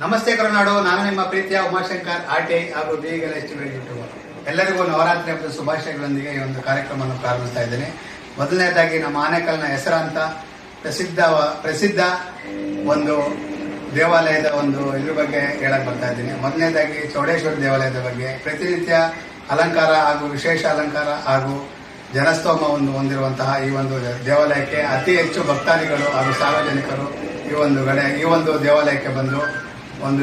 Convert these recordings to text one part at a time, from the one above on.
ನಮಸ್ತೆ ಕರುನಾಡು. ನಾನು ನಿಮ್ಮ ಪ್ರೀತಿಯ ಉಮಾಶಂಕರ್ ಆರ್ಟಿಐ ಹಾಗೂ ಬಿಇಗಲ್ ಯೂಟ್ಯೂಬರ್. ಎಲ್ಲರಿಗೂ ನವರಾತ್ರಿ ಹಬ್ಬದ ಶುಭಾಶಯಗಳೊಂದಿಗೆ ಈ ಒಂದು ಕಾರ್ಯಕ್ರಮವನ್ನು ಪ್ರಾರಂಭಿಸ್ತಾ ಇದ್ದೇನೆ. ಮೊದಲನೇದಾಗಿ ನಮ್ಮ ಆನೇಕಲ್ನ ಹೆಸರಾಂತ ಪ್ರಸಿದ್ಧ ಒಂದು ದೇವಾಲಯದ ಇದ್ರ ಬಗ್ಗೆ ಹೇಳಕ್ ಬರ್ತಾ ಇದ್ದೀನಿ. ಮೊದಲನೇದಾಗಿ ಚೌಡೇಶ್ವರಿ ದೇವಾಲಯದ ಬಗ್ಗೆ ಪ್ರತಿನಿತ್ಯ ಅಲಂಕಾರ ಹಾಗೂ ವಿಶೇಷ ಅಲಂಕಾರ ಹಾಗೂ ಜನಸ್ತೋಮವನ್ನು ಹೊಂದಿರುವಂತಹ ಈ ಒಂದು ದೇವಾಲಯಕ್ಕೆ ಅತಿ ಹೆಚ್ಚು ಭಕ್ತಾದಿಗಳು ಹಾಗೂ ಸಾರ್ವಜನಿಕರು ಈ ಒಂದು ದೇವಾಲಯಕ್ಕೆ ಬಂದು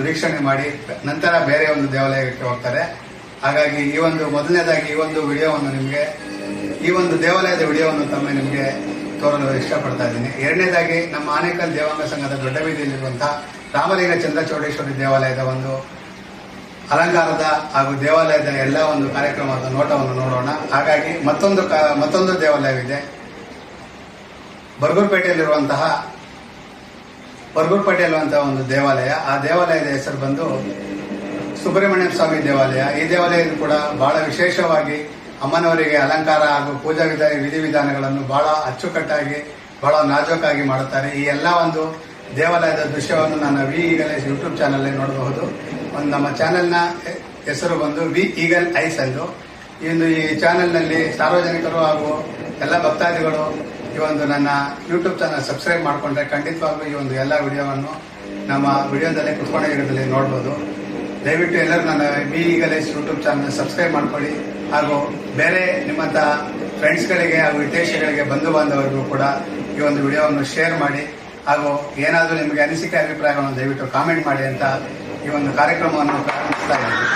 ವೀಕ್ಷಣೆ ಮಾಡಿ ನಂತರ ಬೇರೆ ಒಂದು ದೇವಾಲಯಕ್ಕೆ ಹೋಗ್ತಾರೆ. ಹಾಗಾಗಿ ಮೊದಲನೇದಾಗಿ ಈ ಒಂದು ವಿಡಿಯೋವನ್ನು ನಿಮಗೆ ಈ ಒಂದು ದೇವಾಲಯದ ವಿಡಿಯೋವನ್ನು ನಿಮಗೆ ತೋರಲು ಇಷ್ಟಪಡ್ತಾ ಇದ್ದೀನಿ. ಎರಡನೇದಾಗಿ ನಮ್ಮ ಆನೇಕಲ್ ದೇವಾಂಗ ಸಂಘದ ದೊಡ್ಡ ಬೀದಿಯಲ್ಲಿರುವಂತಹ ರಾಮಲಿಂಗ ಚಂದ್ರಚೌಡೇಶ್ವರಿ ದೇವಾಲಯದ ಅಲಂಕಾರದ ಹಾಗೂ ದೇವಾಲಯದ ಎಲ್ಲ ಕಾರ್ಯಕ್ರಮದ ನೋಟವನ್ನು ನೋಡೋಣ. ಹಾಗಾಗಿ ಮತ್ತೊಂದು ದೇವಾಲಯವಿದೆ. ಬರ್ಗೂರ್ಪೇಟೆಯಲ್ಲಿರುವಂತಹ ಒಂದು ದೇವಾಲಯ. ಆ ದೇವಾಲಯದ ಹೆಸರು ಬಂದು ಸುಬ್ರಹ್ಮಣ್ಯ ಸ್ವಾಮಿ ದೇವಾಲಯ. ಈ ದೇವಾಲಯ ಕೂಡ ಬಹಳ ವಿಶೇಷವಾಗಿ ಅಮ್ಮನವರಿಗೆ ಅಲಂಕಾರ ಹಾಗೂ ಪೂಜಾ ವಿಧಿವಿಧಾನಗಳನ್ನು ಬಹಳ ಅಚ್ಚುಕಟ್ಟಾಗಿ ಬಹಳ ನಾಜೂಕಾಗಿ ಮಾಡುತ್ತಾರೆ. ಈ ಎಲ್ಲ ದೇವಾಲಯದ ದೃಶ್ಯವನ್ನು ನಾನು ಬಿಇಗಲ್ ಯೂಟ್ಯೂಬ್ ಚಾನಲ್ ನೋಡಬಹುದು. ನಮ್ಮ ಚಾನೆಲ್ನ ಹೆಸರು ಬಂದು ಬಿಇಗಲ್ ಐಸ್ ಎಂದು. ಈ ಚಾನೆಲ್ನಲ್ಲಿ ಸಾರ್ವಜನಿಕರು ಹಾಗೂ ಎಲ್ಲ ಭಕ್ತಾದಿಗಳು ನನ್ನ ಯೂಟ್ಯೂಬ್ ಚಾನಲ್ ಸಬ್ಸ್ಕ್ರೈಬ್ ಮಾಡಿಕೊಂಡ್ರೆ ಖಂಡಿತವಾಗ್ಲೂ ಎಲ್ಲ ವಿಡಿಯೋವನ್ನು ನಮ್ಮ ವಿಡಿಯೋದಲ್ಲೇ ಕುತ್ಕೊಂಡಿರೋದ್ರಲ್ಲಿ ನೋಡ್ಬೋದು. ದಯವಿಟ್ಟು ಎಲ್ಲರೂ ನನ್ನ ಬಿಇಗಲ್ ಯೂಟ್ಯೂಬ್ ಚಾನಲ್ ಸಬ್ಸ್ಕ್ರೈಬ್ ಮಾಡ್ಕೊಳ್ಳಿ. ಹಾಗೂ ಬೇರೆ ನಿಮ್ಮಂಥ ಫ್ರೆಂಡ್ಸ್ಗಳಿಗೆ ಹಾಗೂ ಹಿತೈಷಿಗಳಿಗೆ ಬಂಧು ಬಾಂಧವರಿಗೂ ಕೂಡ ಈ ವಿಡಿಯೋವನ್ನು ಶೇರ್ ಮಾಡಿ. ಹಾಗೂ ಏನಾದರೂ ನಿಮಗೆ ಅನಿಸಿಕೆ ಅಭಿಪ್ರಾಯಗಳನ್ನು ದಯವಿಟ್ಟು ಕಾಮೆಂಟ್ ಮಾಡಿ ಅಂತ ಈ ಕಾರ್ಯಕ್ರಮವನ್ನು ಪ್ರಾರಂಭಿಸ್ತಾ ಇದ್ದೀನಿ.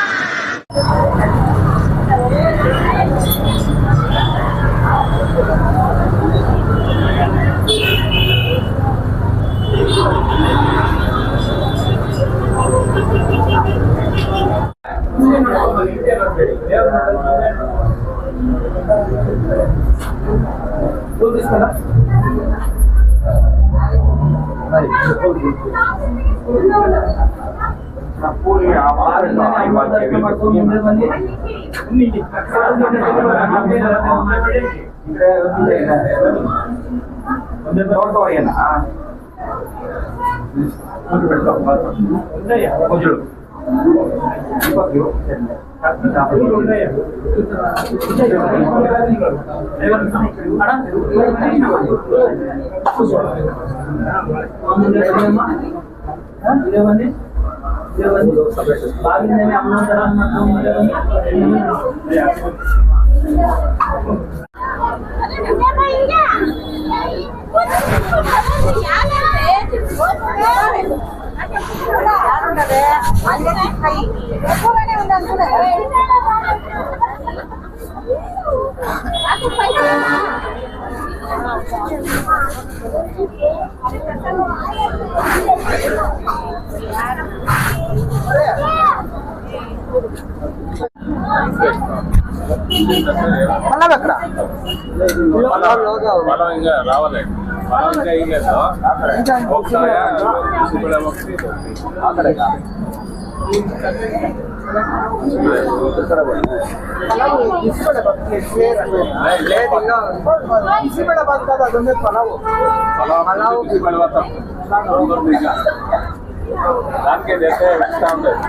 దానికే చేస్తే ఇష్టం ఉంటుంది.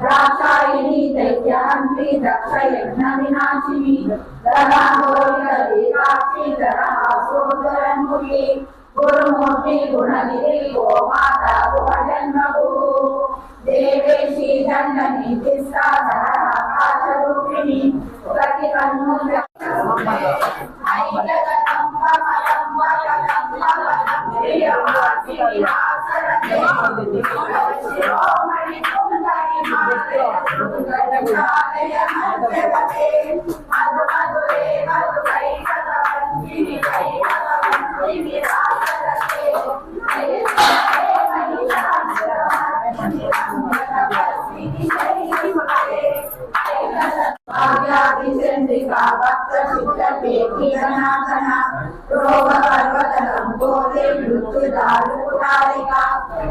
राक्षायिनी दैत्यान्त्री दक्षयज्ञ विनाशिनी दराघोरिकाक्षी दरासोदरन्मुखी गुरुमूर्ति गुणनिधि गो माता गो जन्मभू देवेशी दण्डनीतिस्सा ప్రతి కన్ను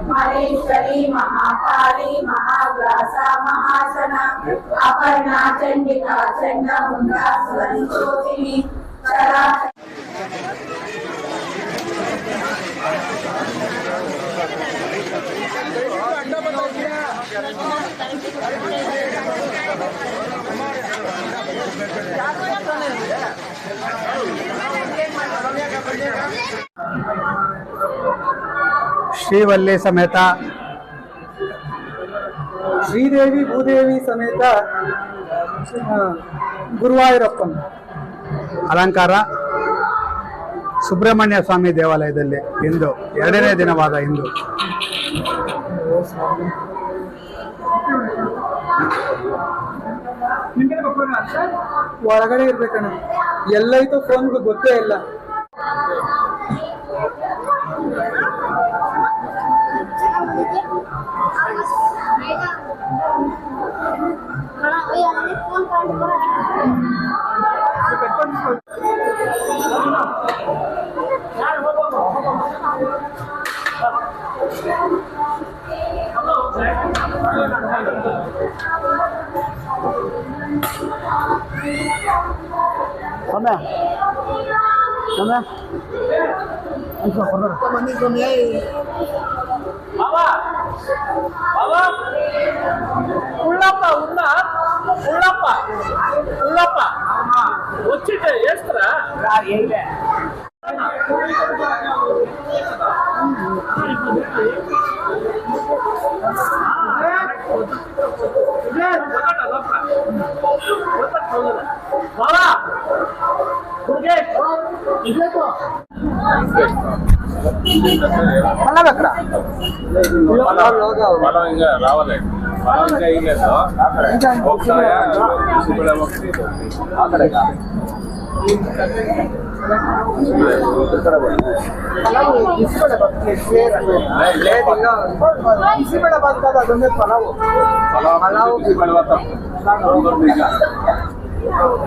మహేశ్వరి మహాకాళి మహావ్యాస మహాసన అపర్ణా చండికా చండముండా స్వరూపిణి చరా ಶ್ರೀವಲ್ಲಿ ಸಮೇತ ಶ್ರೀದೇವಿ ಭೂದೇವಿ ಸಮೇತ ಗುರುವಾಯೂರಪ್ಪನ್ ಅಲಂಕಾರ ಸುಬ್ರಹ್ಮಣ್ಯ ಸ್ವಾಮಿ ದೇವಾಲಯದಲ್ಲಿ ಇಂದು ಎರಡನೇ ದಿನವಾದ ಇಂದು ಒಳಗಡೆ ಇರ್ಬೇಕಣ್ಣ ಎಲ್ಲೈತೋ ಫೋನ್ಗಳು ಗೊತ್ತೇ ಇಲ್ಲ. ఉళ్ళప్ప వచ్చింటే వేస్తారా మనం ఇంకా రావాలి మనం ఇంకా ఇయ్యలేదు ఒకసారి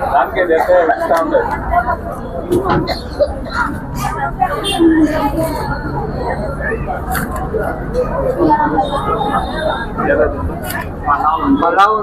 దానికే చేస్తే ఇస్తా ఉంటుంది పలావ్